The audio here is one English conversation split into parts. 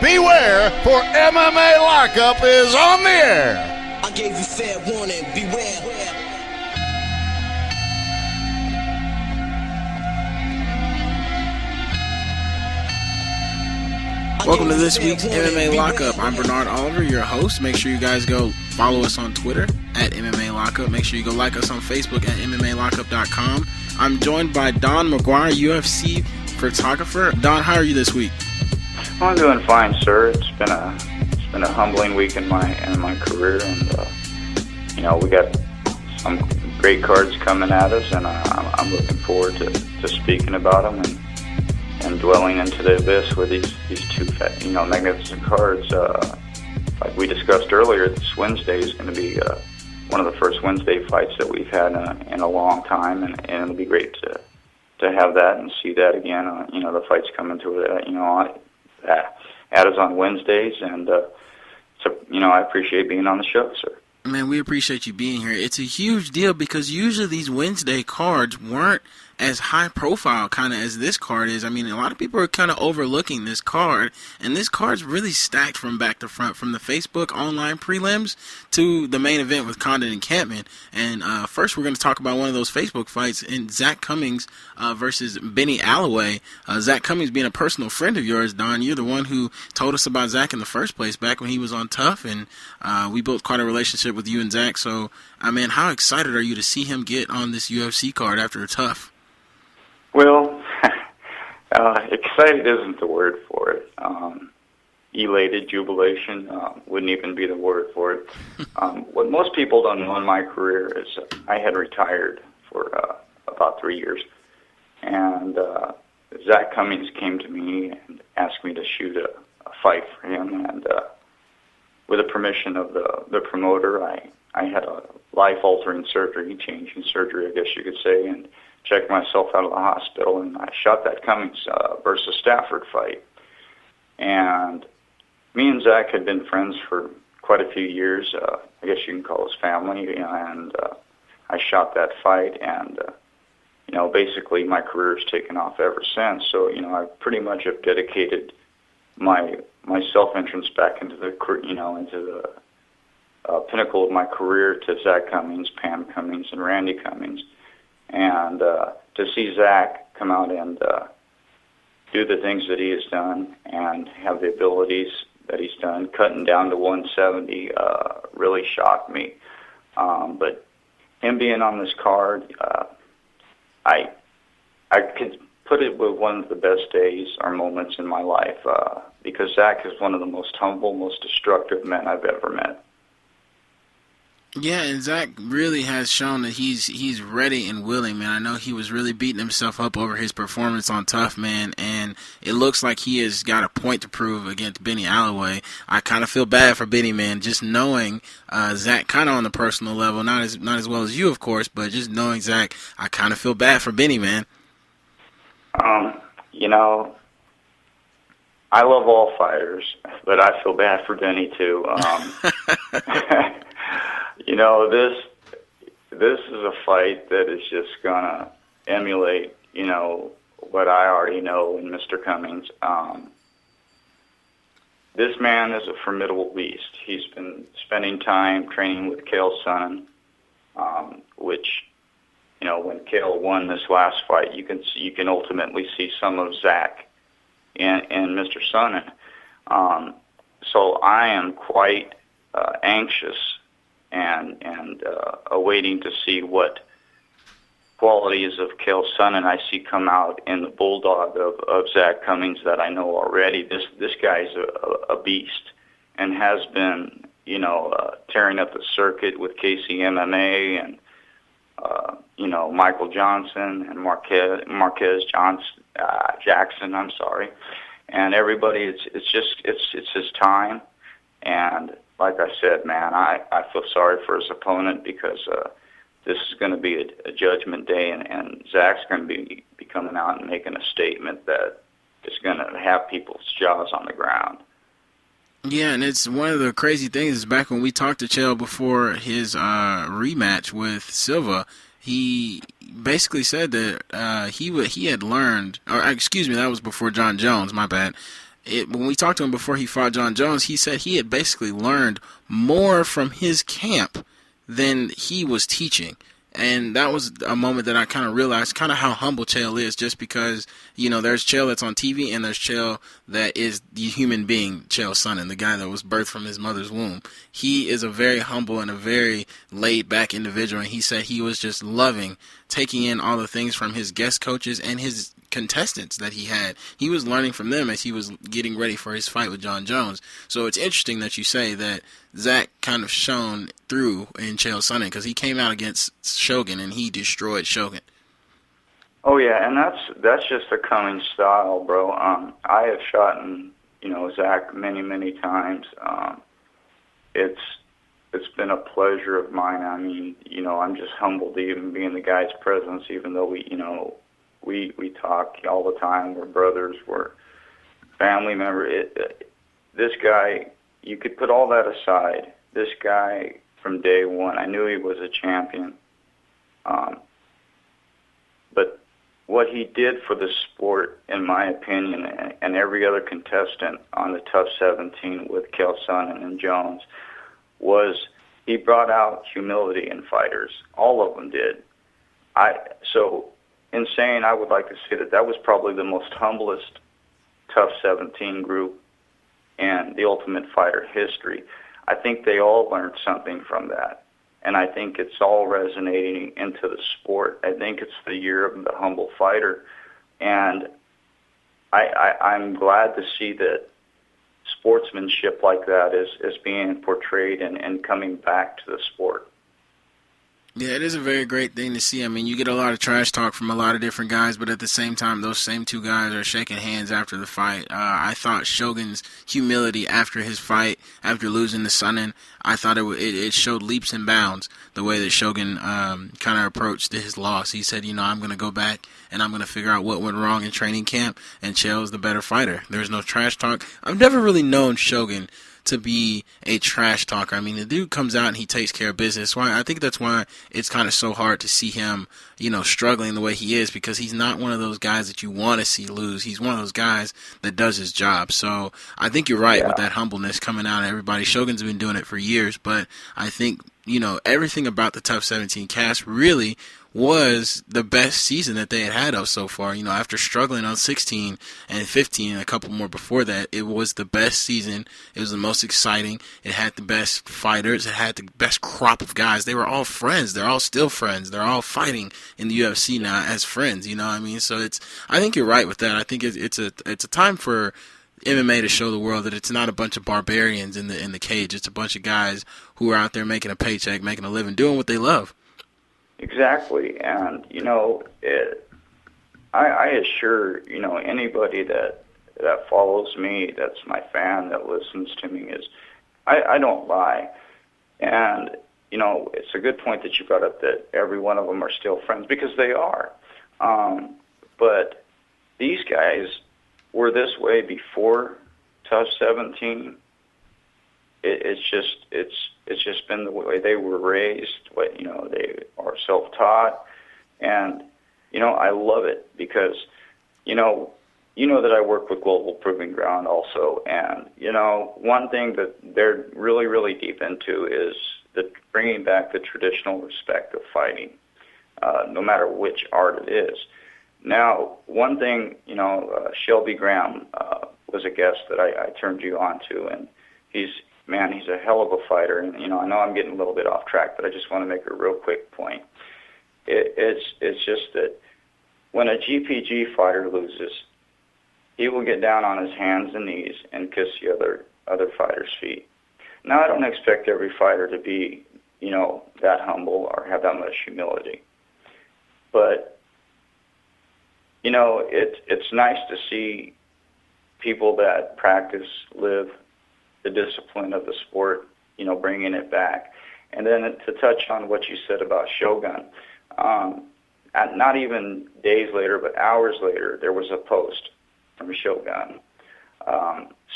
beware, for MMA Lockup is on the air. I gave you fair warning, beware. Welcome to this week's MMA Lockup. I'm Bernard Oliver, your host. Make sure you guys go follow us on Twitter at MMA Lockup. Make sure you go like us on Facebook at MMALockup.com. I'm joined by Don Mcguire, UFC photographer. Don, how are you this week? Well, I'm doing fine, sir. It's been a humbling week in my career, and we got some great cards coming at us, and I'm looking forward to speaking about them and dwelling into the abyss with these two magnificent cards. Like we discussed earlier, this Wednesday is going to be one of the first Wednesday fights that we've had in a long time, and it'll be great to have that and see that again. The fights coming to it, at us on Wednesdays, and so I appreciate being on the show, sir. Man, we appreciate you being here. It's a huge deal because usually these Wednesday cards weren't as high profile kind of as this card is. I mean, a lot of people are kind of overlooking this card, and this card's really stacked from back to front, from the Facebook online prelims to the main event with Condon and Campman. And first we're going to talk about one of those Facebook fights in Zach Cummings versus Benny Alloway. Zach Cummings being a personal friend of yours, Don. You're the one who told us about Zach in the first place back when he was on Tough, and we built quite a relationship with you and Zach. So, how excited are you to see him get on this UFC card after Tough? Well, excited isn't the word for it. Elated, jubilation wouldn't even be the word for it. What most people don't know in my career is I had retired for about 3 years, and Zach Cummings came to me and asked me to shoot a fight for him, and with the permission of the promoter, I had a life-altering surgery, changing surgery, I guess you could say, and checked myself out of the hospital, and I shot that Cummings versus Stafford fight. And me and Zach had been friends for quite a few years. I guess you can call us family, and I shot that fight, and basically my career has taken off ever since. So I pretty much have dedicated my self-entrance back into the pinnacle of my career to Zach Cummings, Pam Cummings, and Randy Cummings. And to see Zach come out and do the things that he has done and have the abilities that he's done, cutting down to 170, really shocked me. But him being on this card, I could put it with one of the best days or moments in my life because Zach is one of the most humble, most destructive men I've ever met. Yeah, and Zach really has shown that he's ready and willing, man. I know he was really beating himself up over his performance on Tough, man, and it looks like he has got a point to prove against Benny Alloway. I kind of feel bad for Benny, man, just knowing Zach kind of on the personal level, not as well as you, of course, but just knowing Zach, I kind of feel bad for Benny, man. I love all fighters, but I feel bad for Benny too. This is a fight that is just gonna emulate, what I already know in Mr. Cummings. This man is a formidable beast. He's been spending time training with Cael Sonnen, which, when Cael won this last fight, you can ultimately see some of Zach in Mr. Sonnen. So I am quite anxious and awaiting to see what qualities of Cael Sonnen I see come out in the bulldog of Zach Cummings that I know already. This guy's a beast and has been, tearing up the circuit with Casey MMA and, Michael Johnson and Marquez Jackson, I'm sorry. And everybody, it's his time. And like I said, man, I feel sorry for his opponent because this is going to be a judgment day, and Zach's going to be coming out and making a statement that is going to have people's jaws on the ground. Yeah, and it's one of the crazy things is back when we talked to Chael before his rematch with Silva, he basically said that he had learned, or excuse me, that was before John Jones, my bad. when we talked to him before he fought John Jones, he said he had basically learned more from his camp than he was teaching. And that was a moment that I kind of realized kind of how humble Chael is, just because, there's Chael that's on TV and there's Chael that is the human being, Chael Sonnen, the guy that was birthed from his mother's womb. He is a very humble and a very laid-back individual, and he said he was just loving taking in all the things from his guest coaches and his contestants that he had. He was learning from them as he was getting ready for his fight with John Jones. So it's interesting that you say that Zach kind of shone through in Chael Sonnen, because he came out against Shogun and he destroyed Shogun. Oh yeah, and that's just a coming style, bro. I have shot Zach many times. It's been a pleasure of mine. I mean, I'm just humbled to even be in the guy's presence, even though we talk all the time. We're brothers. We're family members. This guy, you could put all that aside. This guy, from day one, I knew he was a champion. But what he did for the sport, in my opinion, and every other contestant on the Tough 17 with Chael Sonnen and Jones, was he brought out humility in fighters. All of them did. In saying, I would like to say that was probably the most humblest Tough 17 group in the Ultimate Fighter history. I think they all learned something from that, and I think it's all resonating into the sport. I think it's the year of the humble fighter, and I'm glad to see that sportsmanship like that is being portrayed and coming back to the sport. Yeah, it is a very great thing to see. I mean, you get a lot of trash talk from a lot of different guys, but at the same time, those same two guys are shaking hands after the fight. I thought Shogun's humility after his fight, after losing to Sonnen, I thought it showed leaps and bounds the way that Shogun kind of approached his loss. He said, I'm going to go back and I'm going to figure out what went wrong in training camp, and Chael's the better fighter. There's no trash talk. I've never really known Shogun to be a trash talker. I mean, the dude comes out and he takes care of business. Why? I think that's why it's kind of so hard to see him, struggling the way he is, because he's not one of those guys that you want to see lose. He's one of those guys that does his job. So I think you're right with that humbleness coming out of everybody. Shogun's been doing it for years, but I think, everything about the Tough 17 cast really was the best season that they had of so far. After struggling on 16 and 15 and a couple more before that, it was the best season. It was the most exciting. It had the best fighters. It had the best crop of guys. They were all friends. They're all still friends. They're all fighting in the UFC now as friends. You know what I mean? So I think you're right with that. I think it's a time for MMA to show the world that it's not a bunch of barbarians in the cage. It's a bunch of guys who are out there making a paycheck, making a living, doing what they love. Exactly, and I assure anybody that follows me, that's my fan, that listens to me, is I don't lie, and it's a good point that you brought up that every one of them are still friends, because they are, but these guys were this way before Tough 17. It's just been the way they were raised. They are self-taught, and I love it because that I work with Global Proving Ground also, and one thing that they're really deep into is bringing back the traditional respect of fighting, no matter which art it is. Now, one thing, Shelby Graham was a guest that I turned you on to, and he's a hell of a fighter, and I know I'm getting a little bit off track, but I just want to make a real quick point. It's just that when a GPG fighter loses, he will get down on his hands and knees and kiss the other fighter's feet. Now, I don't expect every fighter to be that humble or have that much humility, but it's nice to see people that practice, live the discipline of the sport, bringing it back. And then to touch on what you said about Shogun, not even days later, but hours later, there was a post from Shogun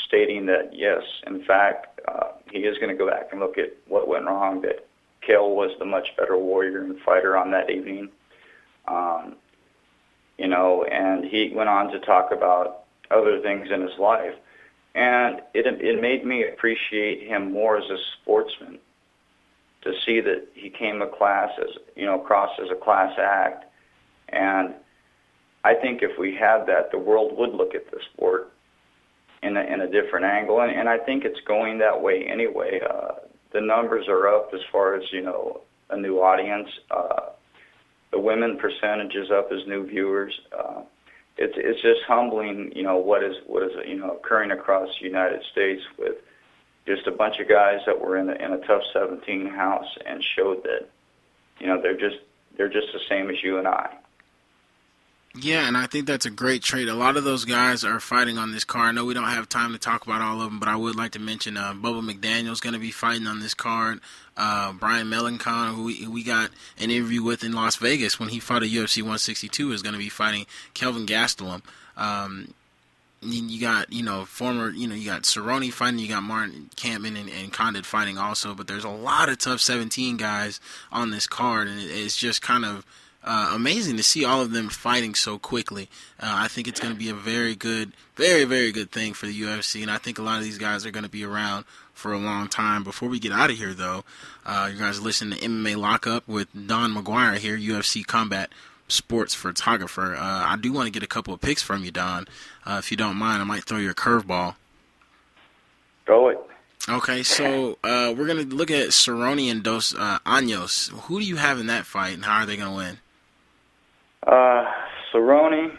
stating that, yes, in fact, he is going to go back and look at what went wrong, that Chael was the much better warrior and fighter on that evening. And he went on to talk about other things in his life. And it made me appreciate him more as a sportsman, to see that he came across as a class act. And I think if we had that, the world would look at the sport in a different angle, and I think it's going that way anyway. The numbers are up as far as a new audience. The women percentage is up as new viewers. It's just humbling, what is occurring across the United States with just a bunch of guys that were in a tough 17 house and showed that they're just the same as you and I. Yeah, and I think that's a great trait. A lot of those guys are fighting on this card. I know we don't have time to talk about all of them, but I would like to mention Bubba McDaniel's going to be fighting on this card. Brian Melencon, who we got an interview with in Las Vegas when he fought at UFC 162, is going to be fighting Kelvin Gastelum. You got, you got Cerrone fighting, you got Martin Kampman and Condit fighting also, but there's a lot of tough 17 guys on this card, and it's just kind of amazing to see all of them fighting so quickly. I think it's going to be a very good, very, very good thing for the UFC, and I think a lot of these guys are going to be around for a long time. Before we get out of here, though, you guys listen to MMA Lockup with Don Mcguire here, UFC Combat Sports photographer. I do want to get a couple of picks from you, Don. If you don't mind, I might throw you a curveball. Go it. Okay, so we're going to look at Cerrone and Dos Anjos. Who do you have in that fight, and how are they going to win? Cerrone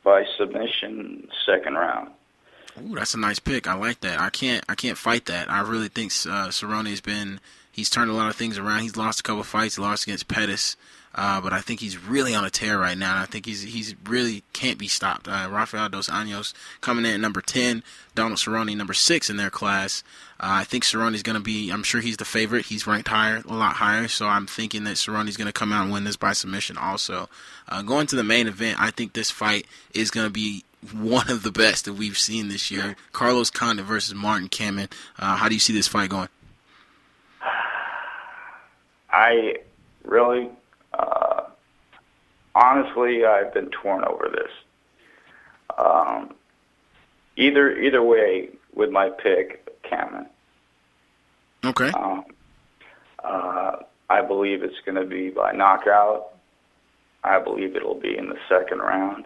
by submission, second round. Ooh, that's a nice pick. I like that. I can't fight that. I really think Cerrone's he's turned a lot of things around. He's lost a couple of fights. He lost against Pettis. But I think he's really on a tear right now, and I think he's really can't be stopped. Rafael Dos Anjos coming in at number 10, Donald Cerrone number 6 in their class. I think Cerrone's going to be, I'm sure he's the favorite. He's ranked higher, a lot higher, so I'm thinking that Cerrone's going to come out and win this by submission also. Going to the main event, I think this fight is going to be one of the best that we've seen this year. Carlos Condit versus Martin Kampman. How do you see this fight going? I really... honestly, I've been torn over this. Either way, with my pick, Kampman. Okay. I believe it's going to be by knockout. I believe it'll be in the second round.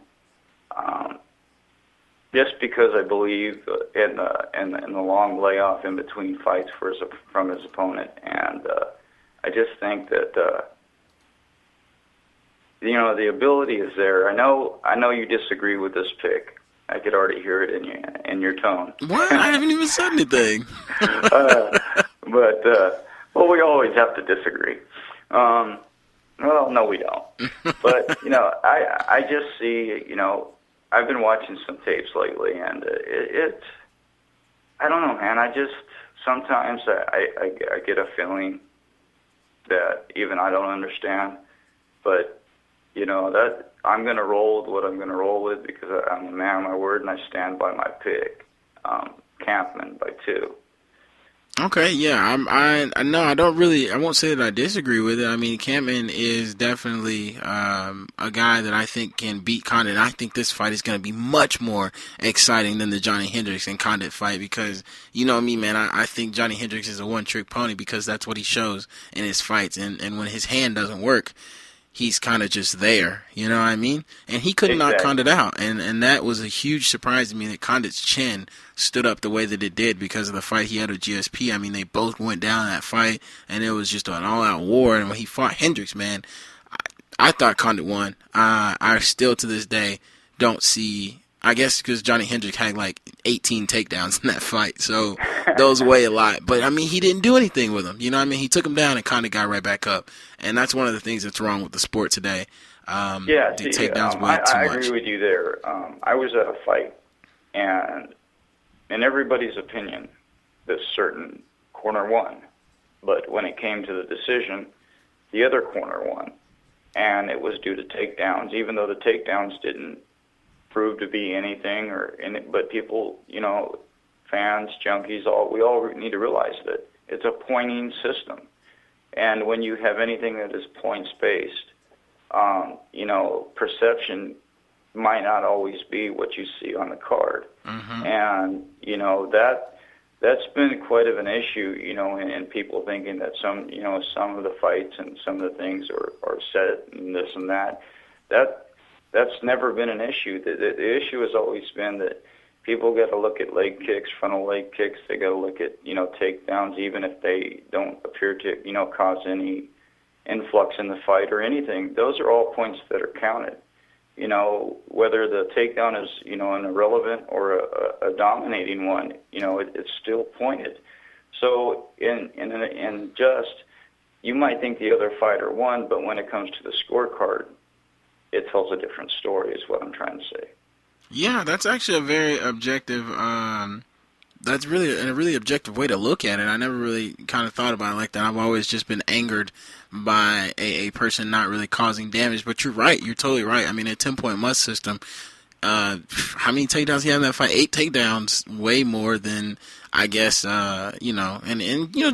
Just because I believe in the long layoff in between fights from his opponent, and I just think that. The ability is there. I know you disagree with this pick. I could already hear it in your tone. What? I haven't even said anything. Well, we always have to disagree. Well, no, we don't. But I just see. I've been watching some tapes lately, and I don't know, man. Sometimes I get a feeling that even I don't understand, but. That I'm going to roll with what I'm going to roll with because I'm a man of my word and I stand by my pick. Kampman by 2. Okay, yeah, I won't say that I disagree with it. I mean, Kampman is definitely a guy that I think can beat Condit. I think this fight is going to be much more exciting than the Johnny Hendricks and Condit fight because, you know me, man, I think Johnny Hendricks is a one-trick pony because that's what he shows in his fights. And when his hand doesn't work, he's kind of just there, you know what I mean? And he couldn't knock Condit out, and that was a huge surprise to me that Condit's chin stood up the way that it did because of the fight he had with GSP. I mean, they both went down in that fight, and it was just an all-out war. And when he fought Hendricks, man, I thought Condit won. I still, to this day, don't see... I guess because Johnny Hendricks had like 18 takedowns in that fight, so those weigh a lot. But, I mean, he didn't do anything with him. You know what I mean? He took him down and kind of got right back up. And that's one of the things that's wrong with the sport today. The takedowns weigh too much. I agree with you there. I was at a fight, and in everybody's opinion, this certain corner won. But when it came to the decision, the other corner won. And it was due to takedowns, even though the takedowns didn't prove to be anything but people, fans, junkies, we all need to realize that it's a pointing system. And when you have anything that is points based, perception might not always be what you see on the card. Mm-hmm. And, that's been quite of an issue, and people thinking that some of the fights and some of the things are set and this and that. That's never been an issue. The issue has always been that people got to look at leg kicks, frontal leg kicks. They got to look at, takedowns, even if they don't appear to, cause any influx in the fight or anything. Those are all points that are counted. Whether the takedown is, an irrelevant or a dominating one, it's still pointed. So you might think the other fighter won, but when it comes to the scorecard, it tells a different story is what I'm trying to say. Yeah, that's actually a very objective, that's really a really objective way to look at it. I never really kind of thought about it like that. I've always just been angered by a person not really causing damage. But you're right. You're totally right. I mean, a 10-point must system, how many takedowns he had in that fight? 8 takedowns, way more than, I guess, and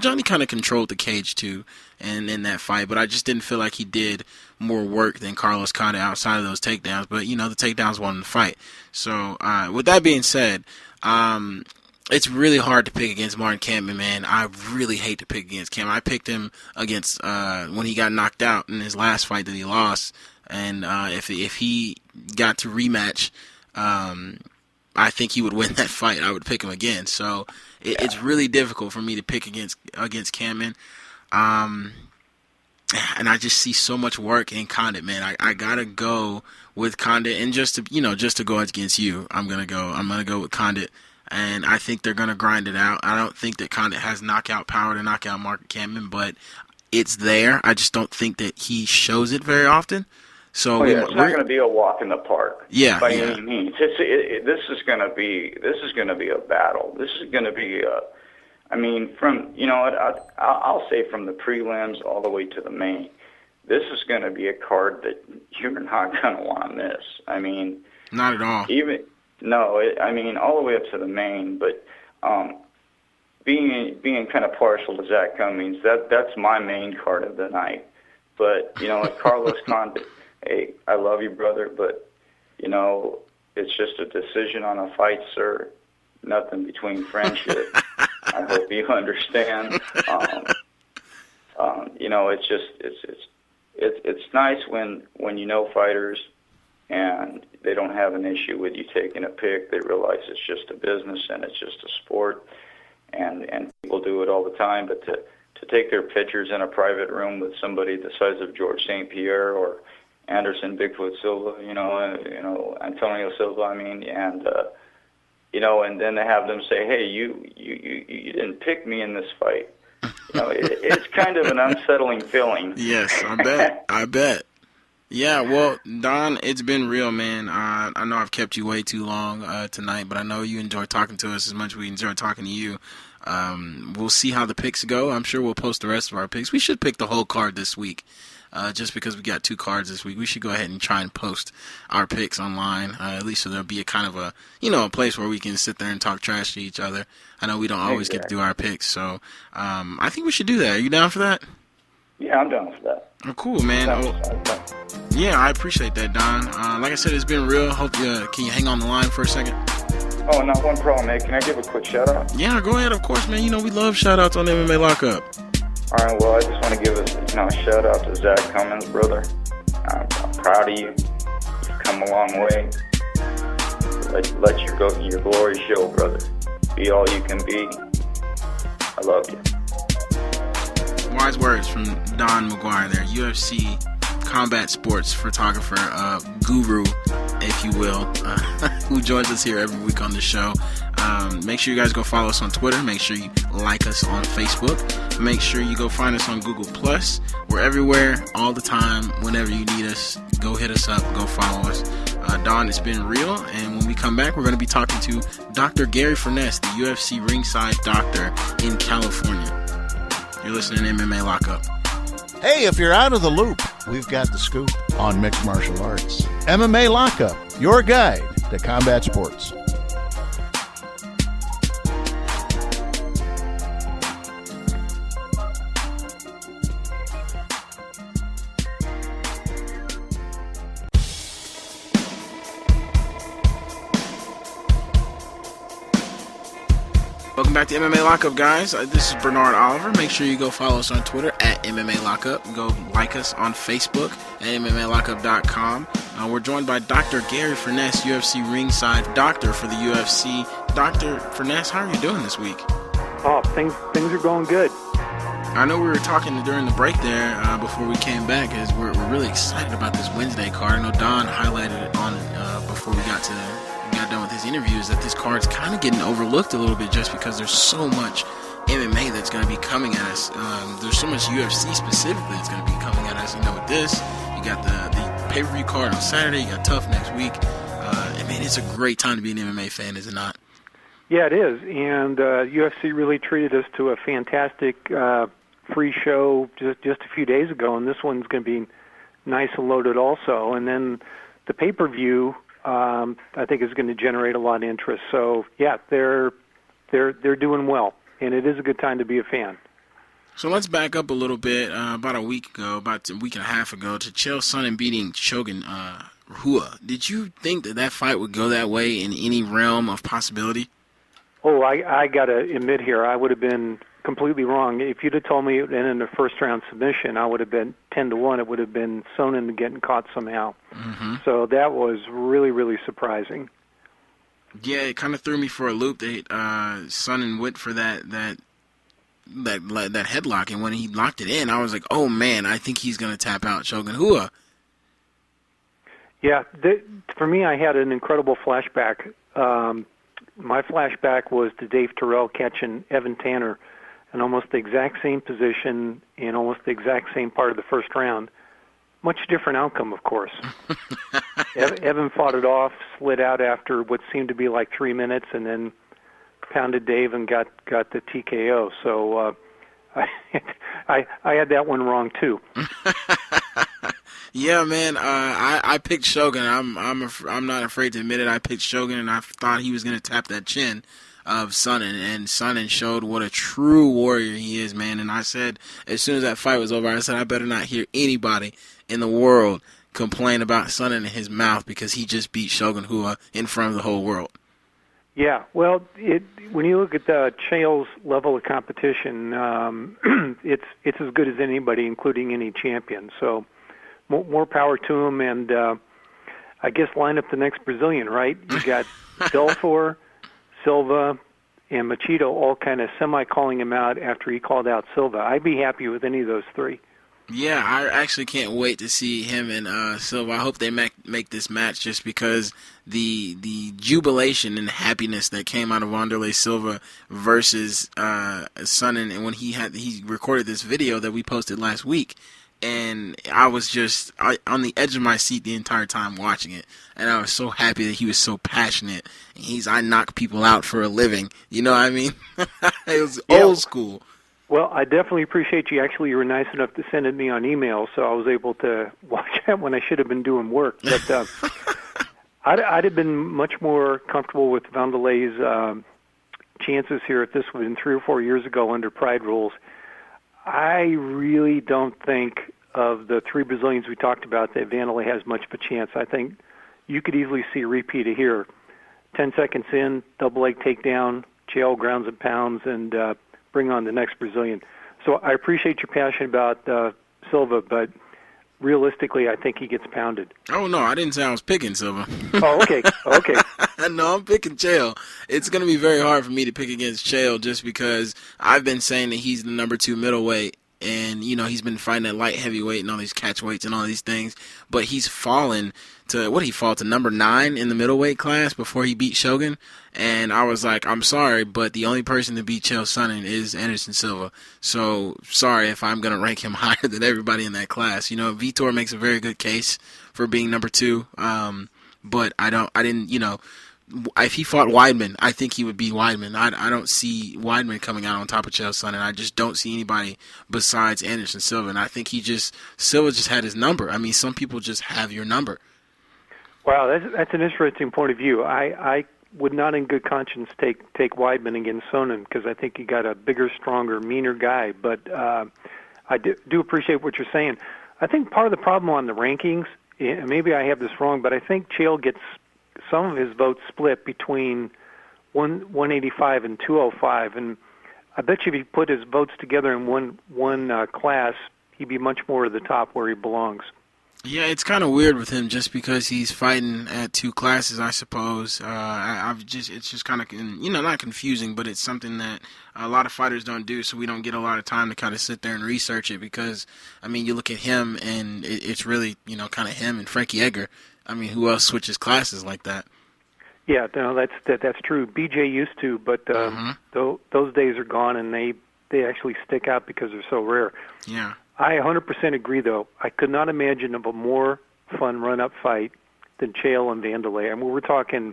Johnny kind of controlled the cage too and in that fight. But I just didn't feel like he did more work than Carlos Condit outside of those takedowns. But, the takedowns won the fight. So with that being said, it's really hard to pick against Martin Kampmann, man. I really hate to pick against Cam. I picked him against when he got knocked out in his last fight that he lost. And if he got to rematch, I think he would win that fight. I would pick him again. So it's really difficult for me to pick against Kampmann. And I just see so much work in Condit, man. I gotta go with Condit, and just to go against you, I'm gonna go with Condit. And I think they're going to grind it out. I don't think that Condit has knockout power to knock out Martin Kampmann, but it's there. I just don't think that he shows it very often. So it's not going to be a walk in the park. Yeah, by any means. This is going to be a battle. This is going to be I'll say from the prelims all the way to the main. This is going to be a card that you're not going to want to miss. I mean, not at all. All the way up to the main, but being kind of partial to Zach Cummings, that's my main card of the night. But, Carlos Condit, hey, I love you, brother, but, it's just a decision on a fight, sir. Nothing between friendship. I hope you understand. It's nice when fighters and they don't have an issue with you taking a pick. They realize it's just a business and it's just a sport, and people do it all the time. But to take their pictures in a private room with somebody the size of George St. Pierre or Anderson Bigfoot Silva, Antonio Silva, and then to have them say, hey, you didn't pick me in this fight. It's kind of an unsettling feeling. Yes, I bet. Yeah, well, Don, it's been real, man. I know I've kept you way too long tonight, but I know you enjoy talking to us as much as we enjoy talking to you. We'll see how the picks go. I'm sure we'll post the rest of our picks. We should pick the whole card this week, just because we got 2 cards this week. We should go ahead and try and post our picks online, at least so there'll be a kind of a place where we can sit there and talk trash to each other. I know we don't always get to do our picks, so I think we should do that. Are you down for that? Yeah, I'm down for that. Oh, cool, man. Yeah, I appreciate that, Don. Like I said, it's been real. Can you hang on the line for a second? Oh, not one problem, man. Can I give a quick shout-out? Yeah, go ahead, of course, man. We love shout-outs on MMALockup. All right, well, I just want to give a shout-out to Zach Cummings, brother. I'm proud of you. You've come a long way. Let your glory show, brother. Be all you can be. I love you. Wise words from Don Mcguire there, UFC combat sports photographer, guru, if you will, who joins us here every week on the show. Make sure you guys go follow us on Twitter. Make sure you like us on Facebook. Make sure you go find us on Google+. We're everywhere, all the time. Whenever you need us, go hit us up. Go follow us. Don, it's been real. And when we come back, we're going to be talking to Dr. Gary Furness, the UFC ringside doctor in California. You're listening to MMALockup. Hey, if you're out of the loop, we've got the scoop on mixed martial arts. MMALockup, your guide to combat sports. back to MMA Lockup, guys. This is Bernard Oliver. Make sure you go follow us on Twitter at MMA Lockup. Go like us on Facebook at MMALockup.com. We're joined by Dr. Gary Furness, UFC ringside doctor for the UFC. Dr. Furness, how are you doing this week? Oh, things are going good. I know we were talking during the break there before we came back, as we're really excited about this Wednesday card. I know Don highlighted it on before we got done with his interviews, that this card's kind of getting overlooked a little bit just because there's so much MMA that's going to be coming at us. There's so much UFC specifically that's going to be coming at us. You know, with this, you got the pay-per-view card on Saturday, you got Tough next week. I mean, it's a great time to be an MMA fan, is it not? Yeah, it is. And UFC really treated us to a fantastic free show just a few days ago, and this one's going to be nice and loaded also. And then the pay-per-view, I think, is going to generate a lot of interest. So, yeah, they're doing well, and it is a good time to be a fan. So let's back up a little bit. About a week and a half ago, to Chael Sonnen beating Shogun Rua. Did you think that fight would go that way in any realm of possibility? Oh, I got to admit here, I would have been completely wrong. If you'd have told me it ended in a first-round submission, I would have been 10-1. It would have been Sonnen getting caught somehow. Mm-hmm. So that was really, really surprising. Yeah, it kind of threw me for a loop that Sonnen went for that headlock, and when he locked it in, I was like, oh man, I think he's going to tap out Shogun Rua. Yeah, for me, I had an incredible flashback. My flashback was to Dave Terrell catching Evan Tanner in almost the exact same position in almost the exact same part of the first round. Much different outcome, of course. Evan fought it off, slid out after what seemed to be like 3 minutes, and then pounded Dave and got the TKO. So I had that one wrong too. Yeah, man. I picked Shogun. I'm not afraid to admit it. I picked Shogun, and I thought he was going to tap that chin of Sonnen, and Sonnen showed what a true warrior he is, man. And I said, as soon as that fight was over, I said, I better not hear anybody in the world complain about Sonnen in his mouth because he just beat Shogun Rua in front of the whole world. Yeah, well, when you look at Chael's level of competition, it's as good as anybody, including any champion. So more power to him, and I guess line up the next Brazilian, right? You got Belfort, Silva, and Machado all kind of semi-calling him out after he called out Silva. I'd be happy with any of those three. Yeah, I actually can't wait to see him and Silva. I hope they make this match, just because the jubilation and happiness that came out of Wanderlei Silva versus Sonnen, and when he recorded this video that we posted last week, and I was just on the edge of my seat the entire time watching it, and I was so happy that he was so passionate. I knock people out for a living, you know what I mean? It was old school. Well, I definitely appreciate you. Actually, you were nice enough to send it me on email, so I was able to watch that when I should have been doing work. But I'd have been much more comfortable with Wanderlei's chances here if this would have been 3 or 4 years ago under Pride rules. I really don't think of the 3 Brazilians we talked about that Wanderlei has much of a chance. I think you could easily see a repeat of here. 10 seconds in, double leg takedown, Chael grounds and pounds, and bring on the next Brazilian. So I appreciate your passion about Silva, but realistically, I think he gets pounded. Oh, no, I didn't say I was picking Silva. Oh, okay. No, I'm picking Chael. It's going to be very hard for me to pick against Chael just because I've been saying that he's the number 2 middleweight, and, you know, he's been fighting at light heavyweight and all these catch weights and all these things, but he's fallen to, what did he fall to, number 9 in the middleweight class before he beat Shogun? And I was like, I'm sorry, but the only person to beat Chael Sonnen is Anderson Silva. So sorry if I'm going to rank him higher than everybody in that class. You know, Vitor makes a very good case for being number 2, but I didn't, you know, if he fought Weidman, I think he would beat Weidman. I don't see Weidman coming out on top of Chael Sonnen. I just don't see anybody besides Anderson Silva. And I think Silva just had his number. I mean, some people just have your number. Wow, that's an interesting point of view. I would not in good conscience take Weidman against Sonnen because I think he got a bigger, stronger, meaner guy. But I do appreciate what you're saying. I think part of the problem on the rankings, and maybe I have this wrong, but I think Chael gets some of his votes split between 185 and 205, and I bet you if he put his votes together in one class, he'd be much more at the top where he belongs. Yeah, it's kind of weird with him just because he's fighting at two classes, I suppose. It's just kind of, not confusing, but it's something that a lot of fighters don't do, so we don't get a lot of time to kind of sit there and research it because, you look at him and it's really, kind of him and Frankie Edgar. Who else switches classes like that? Yeah, no, that's true. BJ used to, but those days are gone, and they actually stick out because they're so rare. Yeah. I 100% agree, though. I could not imagine of a more fun run-up fight than Chael and Vanderlei. We're talking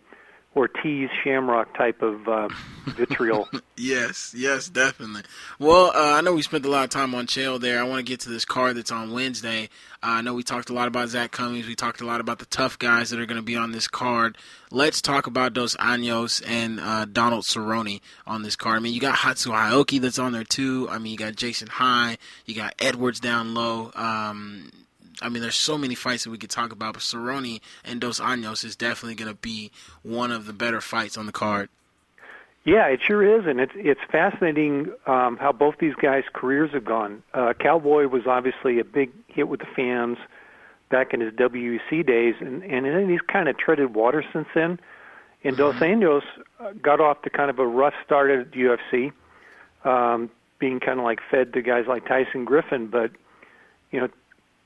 Ortiz, Shamrock type of vitriol. Yes, definitely. Well, I know we spent a lot of time on Chael there. I want to get to this card that's on Wednesday. I know we talked a lot about Zach Cummings. We talked a lot about the tough guys that are going to be on this card. Let's talk about Dos Anjos and Donald Cerrone on this card. You got Hatsu Aoki that's on there too. You got Jason High. You got Edwards down low. There's so many fights that we could talk about, but Cerrone and Dos Anjos is definitely going to be one of the better fights on the card. Yeah, it sure is, and it's fascinating how both these guys' careers have gone. Cowboy was obviously a big hit with the fans back in his WEC days, and then he's kind of treaded water since then. And Dos Anjos got off to kind of a rough start at UFC, being kind of like fed to guys like Tyson Griffin, but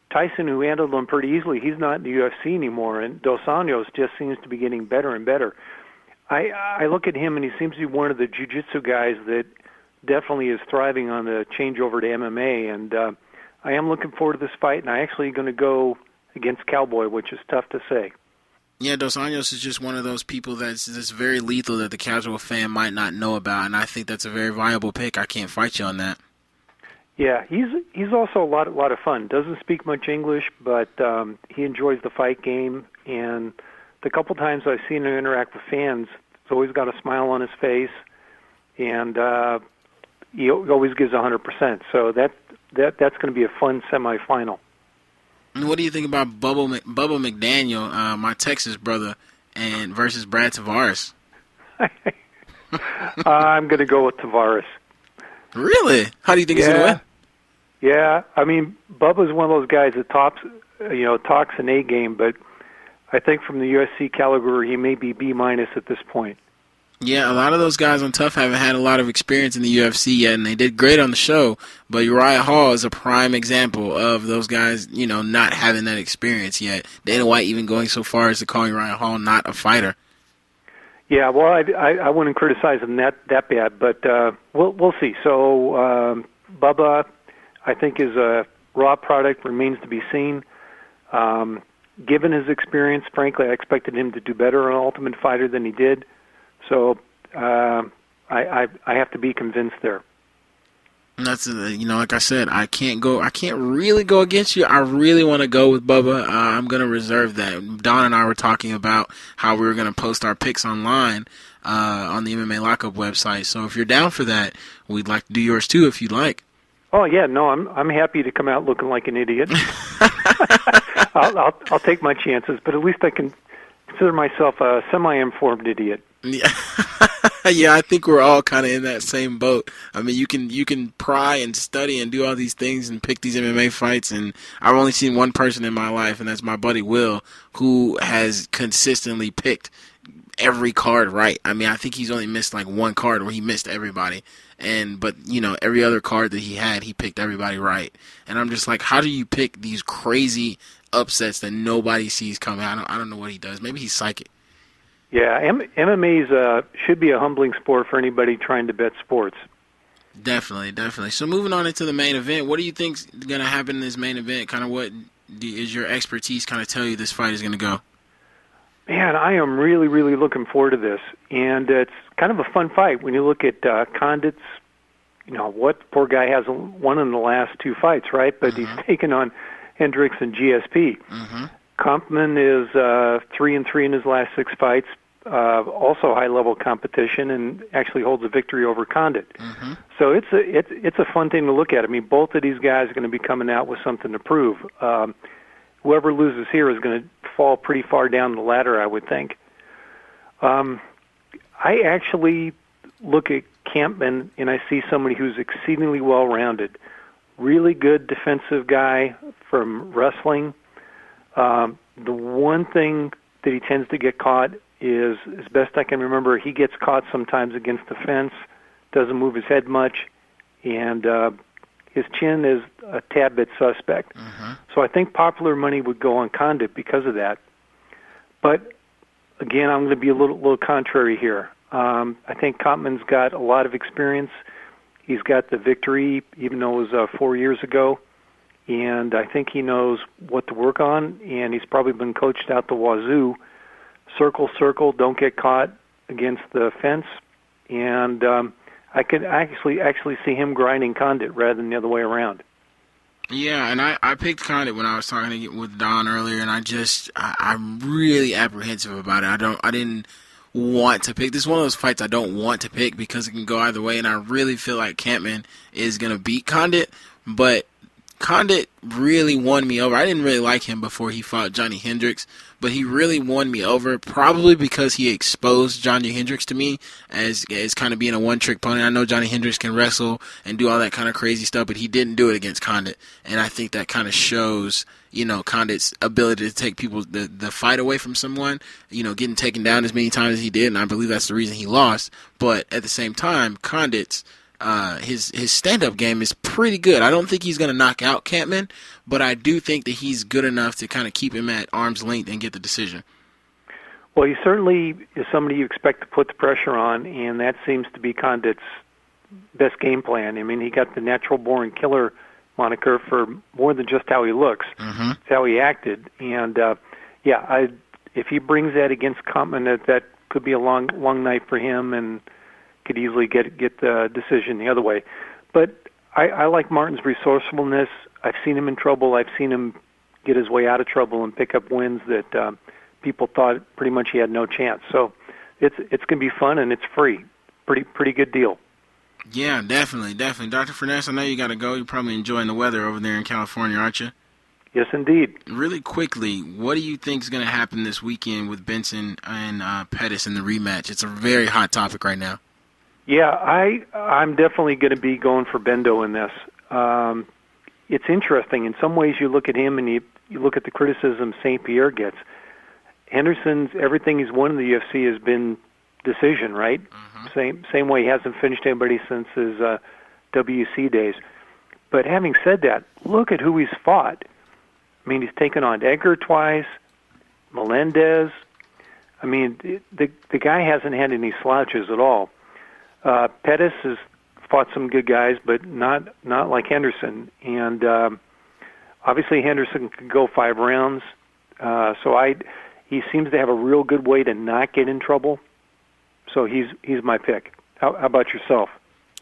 Tyson, who handled him pretty easily, he's not in the UFC anymore, and Dos Anjos just seems to be getting better and better. I look at him, and he seems to be one of the jiu-jitsu guys that definitely is thriving on the changeover to MMA, and I am looking forward to this fight, and I'm actually going to go against Cowboy, which is tough to say. Yeah, Dos Anjos is just one of those people that's very lethal that the casual fan might not know about, and I think that's a very viable pick. I can't fight you on that. Yeah, he's also a lot of fun. Doesn't speak much English, but he enjoys the fight game, and the couple times I've seen him interact with fans, he's always got a smile on his face, and he always gives 100%. So that's going to be a fun semifinal. And what do you think about Bubba McDaniel, my Texas brother, and versus Brad Tavares? I'm going to go with Tavares. Really? How do you think he's going to win? Yeah, Bubba's one of those guys that talks an A game, but I think from the UFC caliber, he may be B- at this point. Yeah, a lot of those guys on Tough haven't had a lot of experience in the UFC yet, and they did great on the show. But Uriah Hall is a prime example of those guys, not having that experience yet. Dana White even going so far as to call Uriah Hall not a fighter. Yeah, well, I wouldn't criticize him that bad, but we'll see. So Bubba, I think, is a raw product, remains to be seen. Given his experience, frankly, I expected him to do better on Ultimate Fighter than he did. So I have to be convinced there. And that's like I said, I can't really go against you. I really want to go with Bubba. I'm going to reserve that. Don and I were talking about how we were going to post our picks online on the MMALockup website. So if you're down for that, we'd like to do yours too if you'd like. Oh yeah, no, I'm happy to come out looking like an idiot. I'll take my chances, but at least I can consider myself a semi-informed idiot. Yeah. Yeah, I think we're all kind of in that same boat. You can pry and study and do all these things and pick these MMA fights, and I've only seen one person in my life, and that's my buddy Will, who has consistently picked every card right. I think he's only missed like one card where he missed everybody, but every other card that he had, he picked everybody right. And I'm just like, how do you pick these crazy upsets that nobody sees coming? I don't know what he does. Maybe he's psychic. Yeah, MMA should be a humbling sport for anybody trying to bet sports. Definitely. So moving on into the main event, what do you think's going to happen in this main event? Kind of what is your expertise kind of tell you this fight is going to go? Man, I am really, really looking forward to this, and it's kind of a fun fight when you look at Condit's. What poor guy hasn't won in the last two fights, right? But he's taken on Hendricks and GSP. Kampmann is 3-3 in his last 6 fights. Also high-level competition, and actually holds a victory over Condit. So it's a fun thing to look at. Both of these guys are going to be coming out with something to prove. Whoever loses here is going to fall pretty far down the ladder, I would think. I actually look at Campman and I see somebody who's exceedingly well-rounded, really good defensive guy from wrestling. The one thing that he tends to get caught is, as best I can remember, he gets caught sometimes against the fence, doesn't move his head much, and his chin is a tad bit suspect. So I think popular money would go on Condit because of that. But again, I'm going to be a little contrary here. I think Kampman's got a lot of experience. He's got the victory, even though it was 4 years ago, and I think he knows what to work on, and he's probably been coached out the wazoo. Circle, circle, don't get caught against the fence, and I could actually see him grinding Condit rather than the other way around. Yeah, and I picked Condit when I was talking with Don earlier, and I'm really apprehensive about it. I didn't want to pick. This is one of those fights I don't want to pick because it can go either way, and I really feel like Campman is going to beat Condit, but Condit really won me over. I didn't really like him before he fought Johnny Hendricks, but he really won me over, probably because he exposed Johnny Hendricks to me as kind of being a one-trick pony. I know Johnny Hendricks can wrestle and do all that kind of crazy stuff, but he didn't do it against Condit, and I think that kind of shows, Condit's ability to take the fight away from someone, getting taken down as many times as he did, and I believe that's the reason he lost. But at the same time, Condit's his stand-up game is pretty good. I don't think he's going to knock out Campman, but I do think that he's good enough to kind of keep him at arm's length and get the decision. Well, he certainly is somebody you expect to put the pressure on, and that seems to be Condit's best game plan. I mean, he got the natural-born killer moniker for more than just how he looks. It's how he acted. And, if he brings that against Campman, that could be a long night for him, and could easily get the decision the other way. But I like Martin's resourcefulness. I've seen him in trouble. I've seen him get his way out of trouble and pick up wins that people thought pretty much he had no chance. So it's going to be fun, and it's free. Pretty good deal. Yeah, definitely. Dr. Furness, I know you got to go. You're probably enjoying the weather over there in California, aren't you? Yes, indeed. Really quickly, what do you think is going to happen this weekend with Benson and Pettis in the rematch? It's a very hot topic right now. Yeah, I'm definitely going to be going for Bendo in this. It's interesting. In some ways, you look at him and you look at the criticism St. Pierre gets. Henderson's, everything he's won in the UFC has been decision, right? Same way he hasn't finished anybody since his WC days. But having said that, look at who he's fought. I mean, he's taken on Edgar twice, Melendez. I mean, the guy hasn't had any slouches at all. Pettis has fought some good guys, but not like Henderson. And obviously Henderson could go 5 rounds. He seems to have a real good way to not get in trouble. So he's my pick. How about yourself?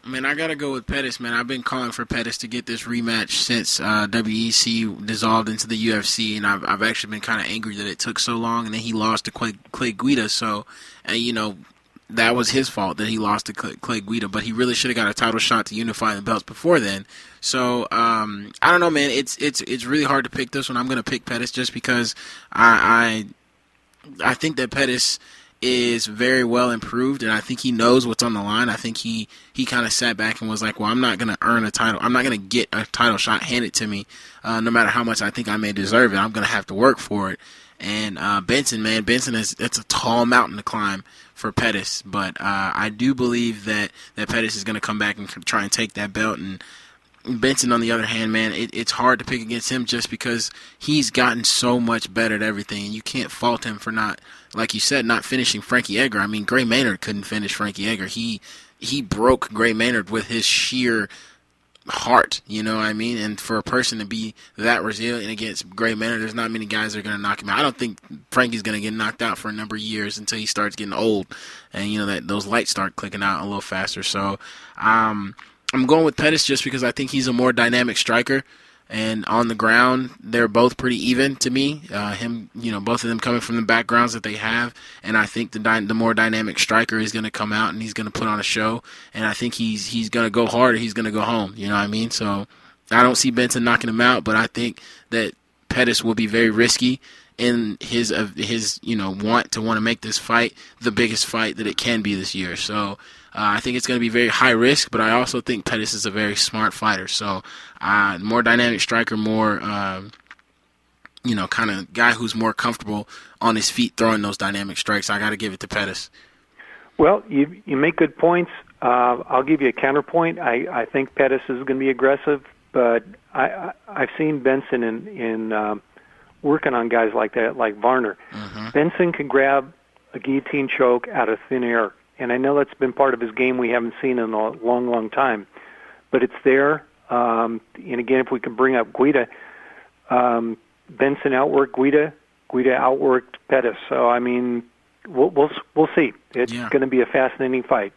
Man, I got to go with Pettis, man. I've been calling for Pettis to get this rematch since WEC dissolved into the UFC, and I've actually been kind of angry that it took so long, and then he lost to Clay Guida. So, that was his fault that he lost to Clay Guida, but he really should have got a title shot to unify the belts before then. So, I don't know, man. It's really hard to pick this one. I'm going to pick Pettis just because I think that Pettis is very well improved, and I think he knows what's on the line. I think he kind of sat back and was like, well, I'm not going to earn a title. I'm not going to get a title shot handed to me, no matter how much I think I may deserve it. I'm going to have to work for it. And Benson, it's a tall mountain to climb for Pettis, but I do believe that Pettis is going to come back and try and take that belt. And Benson, on the other hand, man, it's hard to pick against him just because he's gotten so much better at everything, and you can't fault him for not, like you said, not finishing Frankie Edgar. I mean, Gray Maynard couldn't finish Frankie Edgar. He broke Gray Maynard with his sheer heart, you know what I mean? And for a person to be that resilient against Gray Maynard, there's not many guys that are going to knock him out. I don't think Frankie's going to get knocked out for a number of years until he starts getting old, and that those lights start clicking out a little faster. So I'm going with Pettis just because I think he's a more dynamic striker, and on the ground they're both pretty even to me. Both of them coming from the backgrounds that they have, and I think the more dynamic striker is going to come out and he's going to put on a show, and I think he's going to go hard or he's going to go home. You know what I mean? So I don't see Benson knocking him out, but I think that Pettis will be very risky in his want to make this fight the biggest fight that it can be this year. So I think it's going to be very high risk, but I also think Pettis is a very smart fighter. So more dynamic striker, more kind of guy who's more comfortable on his feet throwing those dynamic strikes. I got to give it to Pettis. Well, you make good points. I'll give you a counterpoint. I think Pettis is going to be aggressive, but I've seen Benson in working on guys like that, like Varner. Mm-hmm. Benson can grab a guillotine choke out of thin air, and I know that's been part of his game we haven't seen in a long, long time, but it's there. And again, if we can bring up Guida, Benson outworked Guida, Guida outworked Pettis. So I mean, we'll see. It's going to be a fascinating fight.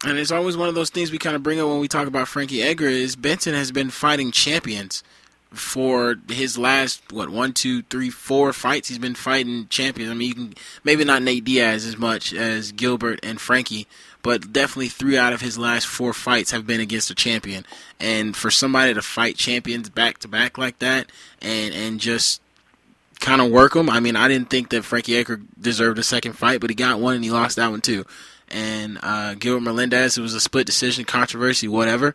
And it's always one of those things we kind of bring up when we talk about Frankie Edgar is Benson has been fighting champions for his last, 1, 2, 3, 4 fights. He's been fighting champions. I mean, you can maybe not Nate Diaz as much as Gilbert and Frankie, but definitely 3 out of his last 4 fights have been against a champion. And for somebody to fight champions back-to-back like that and just kind of work them, I mean, I didn't think that Frankie Edgar deserved a second fight, but he got one and he lost that one too. And Gilbert Melendez, it was a split decision, controversy, whatever.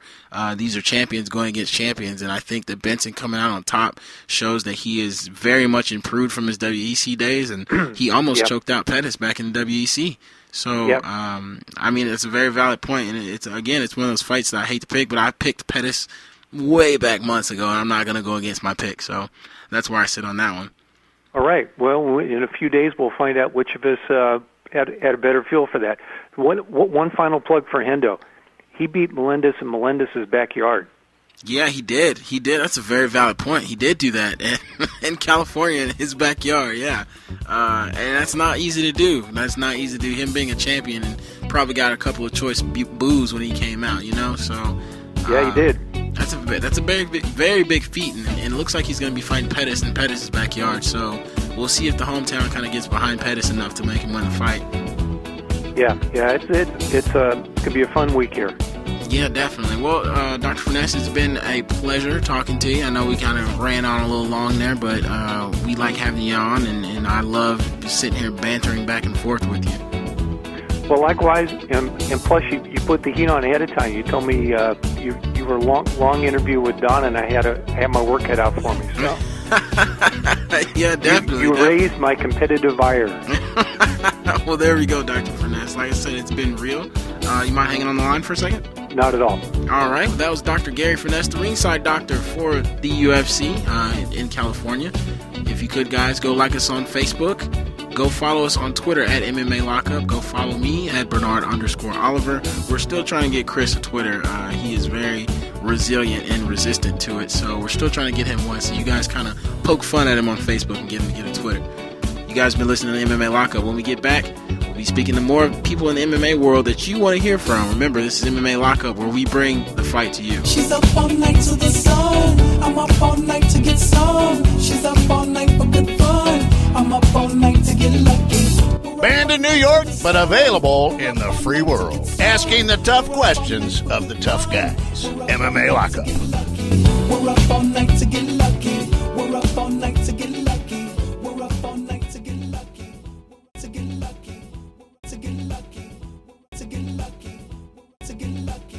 These are champions going against champions, and I think that Benson coming out on top shows that he is very much improved from his WEC days, and he almost choked out Pettis back in the WEC. So, I mean, it's a very valid point, and it's one of those fights that I hate to pick, but I picked Pettis way back months ago, and I'm not going to go against my pick. So that's where I sit on that one. All right. Well, in a few days, we'll find out which of us had a better feel for that. One final plug for Hendo. He beat Melendez in Melendez's backyard. Yeah, he did. That's a very valid point. He did do that in California in his backyard, yeah. And that's not easy to do. Him being a champion and probably got a couple of choice boos when he came out, So yeah, he did. That's a very big feat, and it looks like he's going to be fighting Pettis in Pettis' backyard. So we'll see if the hometown kind of gets behind Pettis enough to make him win the fight. Yeah, it's could be a fun week here. Yeah, definitely. Well, Dr. Furness, it's been a pleasure talking to you. I know we kind of ran on a little long there, but we like having you on, and I love sitting here bantering back and forth with you. Well, likewise, and plus you put the heat on ahead of time. You told me you were long interview with Don, and I had my work cut out for me. So yeah, definitely. You raised my competitive ire. Well, there we go, Dr. Furness. Like I said, it's been real. You mind hanging on the line for a second? Not at all. All right. Well, that was Dr. Gary Furness, the ringside doctor for the UFC in California. If you could, guys, go like us on Facebook. Go follow us on Twitter at MMALockup. Go follow me at Bernard_Oliver. We're still trying to get Chris a Twitter. He is very resilient and resistant to it, so we're still trying to get him one. So you guys kind of poke fun at him on Facebook and get him to get a Twitter. You guys have been listening to MMA Lockup. When we get back, we'll be speaking to more people in the MMA world that you want to hear from. Remember, this is MMA Lockup, where we bring the fight to you. She's up all night to the sun. I'm up all night to get some. She's up all night for good fun. I'm up all night to get lucky. Banned in New York, but available in the free world. Asking the tough questions of the tough guys. MMA Lockup.